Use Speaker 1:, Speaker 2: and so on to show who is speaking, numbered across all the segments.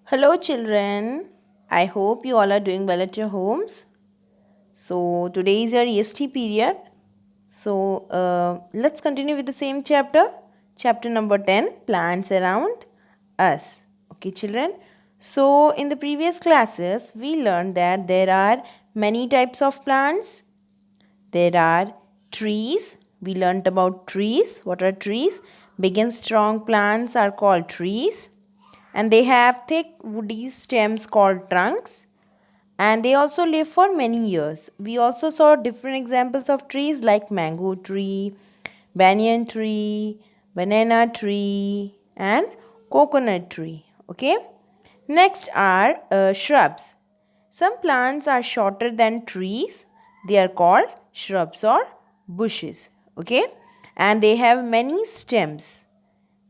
Speaker 1: Hello, children. I hope you all are doing well at your homes. So, today is your EST period. So, let's continue with the same chapter. Chapter number 10, Plants Around Us. Okay, children. So, in the previous classes, we learned that there are many types of plants. There are trees. We learned about trees. What are trees? Big and strong plants are called trees, and they have thick woody stems called trunks, and they also live for many years. We also saw different examples of trees like mango tree, banyan tree, banana tree, and coconut tree. Okay. Next are shrubs. Some plants are shorter than trees. They are called shrubs or bushes. Okay. And they have many stems.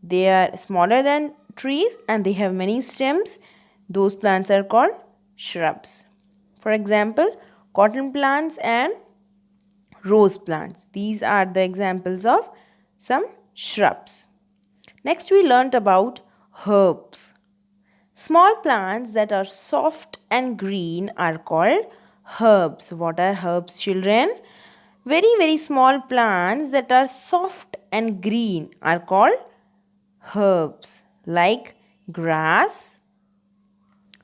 Speaker 1: They are smaller than trees and they have many stems. Those plants are called shrubs. For example, cotton plants and rose plants. These are the examples of some shrubs. Next, we learnt about herbs. Small plants that are soft and green are called herbs. What are herbs, children? Very small plants that are soft and green are called herbs, like grass,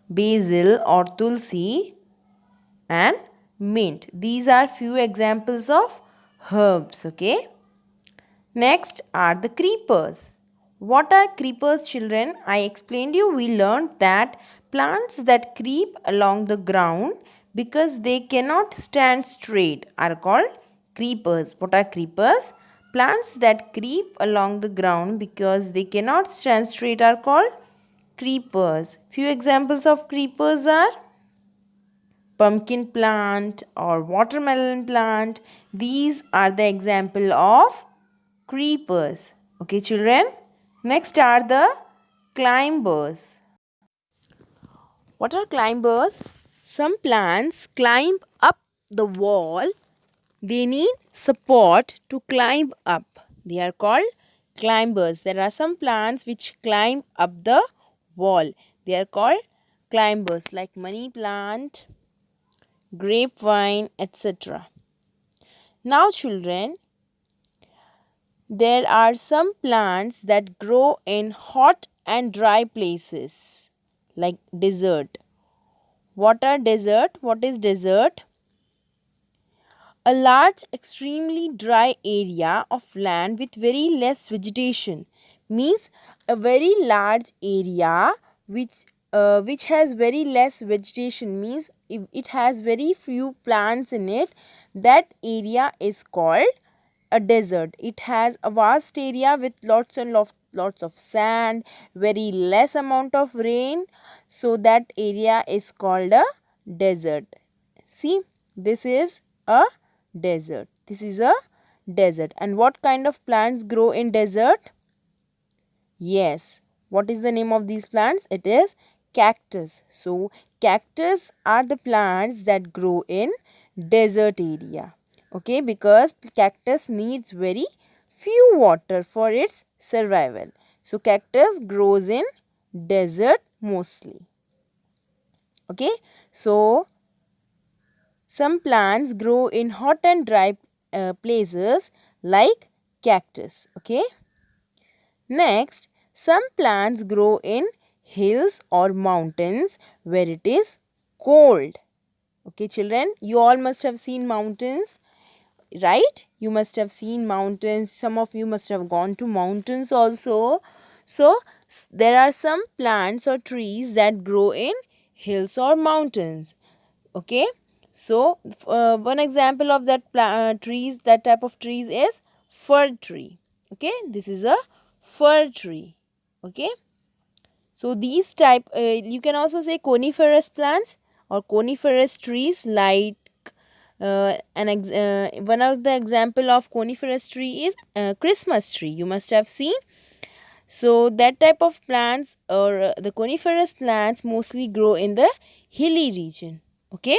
Speaker 1: basil or tulsi, and mint. These are few examples of herbs. Okay. Next are the creepers. What are creepers, children? I explained you. We learned that plants that creep along the ground because they cannot stand straight are called creepers. What are creepers? Plants that creep along the ground because they cannot stand straight are called creepers. Few examples of creepers are pumpkin plant or watermelon plant. These are the example of creepers. Okay, children. Next are the climbers. What are climbers? Some plants climb up the wall. They need support to climb up. They are called climbers. There are some plants which climb up the wall. They are called climbers, like money plant, grapevine, etc. Now, children, there are some plants that grow in hot and dry places, like desert. What are desert? What is desert? A large, extremely dry area of land with very less vegetation. Means a very large area which has very less vegetation, means if it has very few plants in it. That area is called a desert. It has a vast area with lots of sand, very less amount of rain. So that area is called a desert. See, this is a desert. This is a desert. And what kind of plants grow in desert? Yes. What is the name of these plants? It is cactus. So, cactus are the plants that grow in desert area. Okay, because cactus needs very few water for its survival. So, cactus grows in desert mostly. Okay, so some plants grow in hot and dry places like cactus. Okay. Next, some plants grow in hills or mountains where it is cold. Okay, children, you all must have seen mountains, right? You must have seen mountains. Some of you must have gone to mountains also. So, there are some plants or trees that grow in hills or mountains. Okay. So, one example of that that type of trees is fir tree. Okay, this is a fir tree. Okay, so these type you can also say coniferous plants or coniferous trees, like one of the example of coniferous tree is Christmas tree. You must have seen. So that type of plants or the coniferous plants mostly grow in the hilly region. Okay.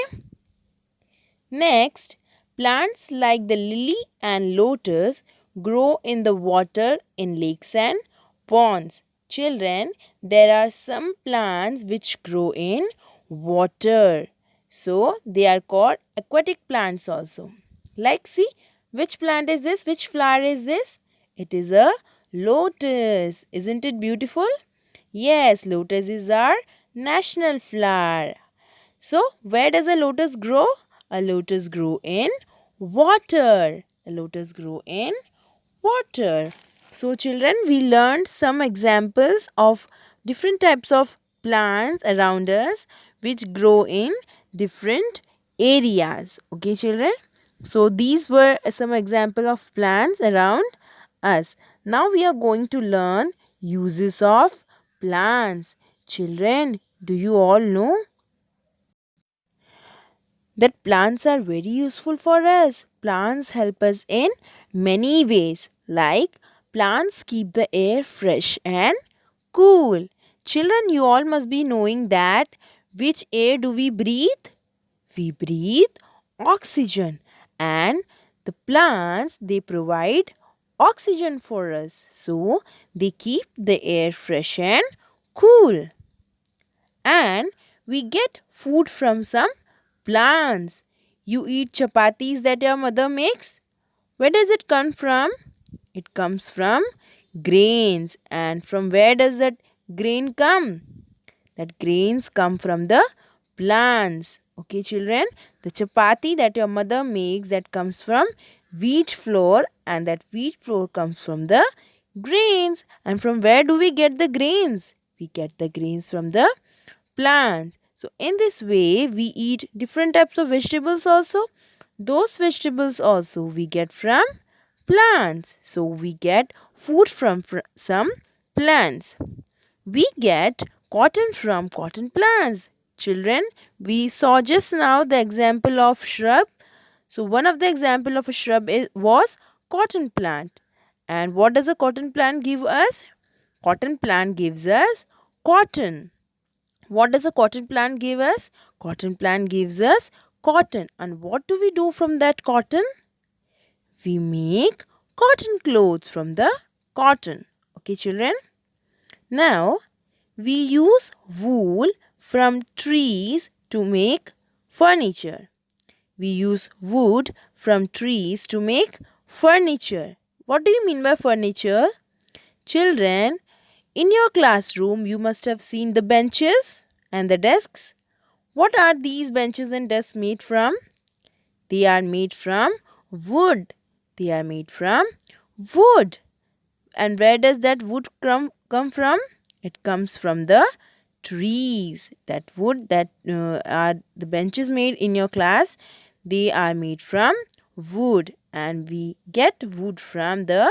Speaker 1: Next, plants like the lily and lotus grow in the water in lakes and ponds. Children, there are some plants which grow in water. So, they are called aquatic plants also. Like, see, which plant is this? Which flower is this? It is a lotus. Isn't it beautiful? Yes, lotus is our national flower. So, where does a lotus grow? A lotus grow in water. A lotus grow in water. So, children, we learned some examples of different types of plants around us which grow in different areas. Okay, children? So, these were some example of plants around us. Now, we are going to learn uses of plants. Children, do you all know that plants are very useful for us? Plants help us in many ways, like plants keep the air fresh and cool. Children, you all must be knowing that which air do we breathe? We breathe oxygen, and the plants, they provide oxygen for us. So they keep the air fresh and cool. And we get food from some plants. You eat chapatis that your mother makes. Where does it come from? It comes from grains. And from where does that grain come? That grains come from the plants. Okay, children, the chapati that your mother makes, that comes from wheat flour, and that wheat flour comes from the grains. And from where do we get the grains? We get the grains from the plants. So in this way we eat different types of vegetables also. Those vegetables also we get from plants. So we get food from some plants. We get cotton from cotton plants. Children, we saw just now the example of shrub. So one of the example of a shrub was cotton plant. And what does a cotton plant give us? Cotton plant gives us cotton. What does a cotton plant give us? Cotton plant gives us cotton. And what do we do from that cotton? We make cotton clothes from the cotton. Okay, children? Now, we use wool from trees to make furniture. We use wood from trees to make furniture. What do you mean by furniture? Children, in your classroom, you must have seen the benches and the desks. What are these benches and desks made from? They are made from wood. They are made from wood. And where does that wood come from? It comes from the trees. That wood that are the benches made in your class, they are made from wood, and we get wood from the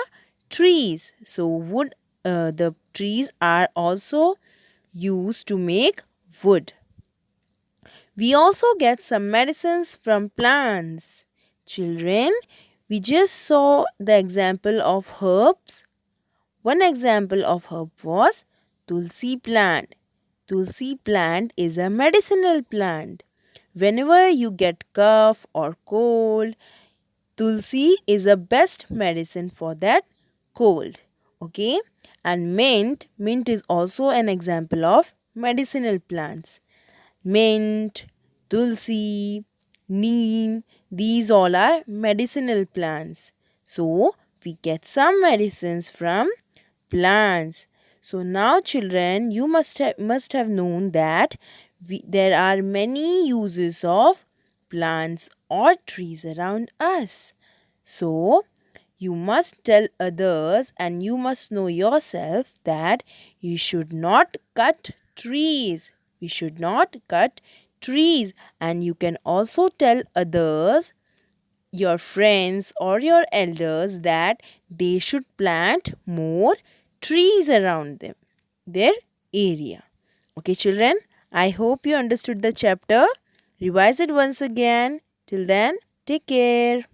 Speaker 1: trees. So the trees are also used to make wood. We also get some medicines from plants. Children, we just saw the example of herbs. One example of herb was tulsi plant. Tulsi plant is a medicinal plant. Whenever you get cough or cold, tulsi is the best medicine for that cold. Okay? And mint is also an example of medicinal plants. Mint, tulsi, neem, these all are medicinal plants. So, we get some medicines from plants. So now children, you must have known that there are many uses of plants or trees around us. So you must tell others, and you must know yourself that you should not cut trees. We should not cut trees. And you can also tell others, your friends or your elders, that they should plant more trees around them, their area. Okay, children, I hope you understood the chapter. Revise it once again. Till then, take care.